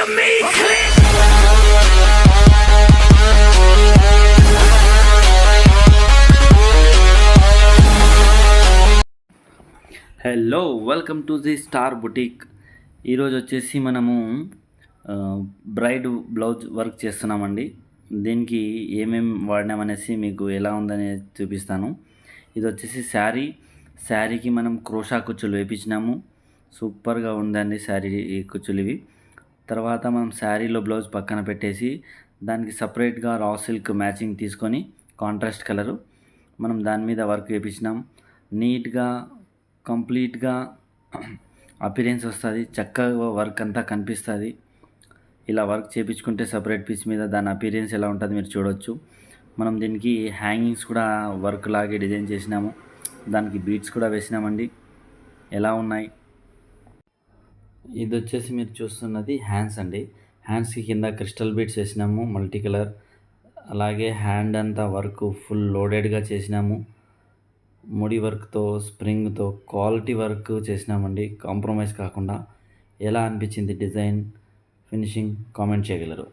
hear me clear. Hello, welcome to the star boutique. ఈరోజు వచ్చేసి మనము బ్రైడ్ బ్లౌజ్ వర్క్ చేస్తున్నామండి. దీనికి ఏమేమి వాడినామనేసి మీకు ఎలా ఉందని చూపిస్తాను. ఇది వచ్చేసి శారీకి మనం క్రోషా కుచ్చులు వేయించినాము. సూపర్గా ఉందండి శారీ కుచ్చులు ఇవి. తర్వాత మనం శారీలో బ్లౌజ్ పక్కన పెట్టేసి దానికి సపరేట్గా రా సిల్క్ మ్యాచింగ్ తీసుకొని కాంట్రాస్ట్ కలరు మనం దాని మీద వర్క్ వేయించినాం. నీట్గా కంప్లీట్గా అపిరెన్స్ వస్తుంది, చక్కగా వర్క్ అంతా కనిపిస్తుంది. ఇలా వర్క్ చేయించుకుంటే సపరేట్ పీస్ మీద దాని అపిరెన్స్ ఎలా ఉంటుంది మీరు చూడవచ్చు. మనం దీనికి హ్యాంగింగ్స్ కూడా వర్క్ లాగే డిజైన్ చేసినాము. దానికి బీడ్స్ కూడా వేసినామండి. ఎలా ఉన్నాయి? ఇది వచ్చేసి మీరు చూస్తున్నది హ్యాండ్స్ అండి. హ్యాండ్స్కి కింద క్రిస్టల్ బీడ్స్ వేసినాము మల్టీ కలర్. అలాగే హ్యాండ్ అంతా వర్క్ ఫుల్ లోడెడ్గా చేసినాము. ముడి వర్క్తో, స్ప్రింగ్తో క్వాలిటీ వర్క్ చేసినామండి, కాంప్రమైజ్ కాకుండా. ఎలా అనిపించింది డిజైన్, ఫినిషింగ్ కామెంట్ చేయగలరు.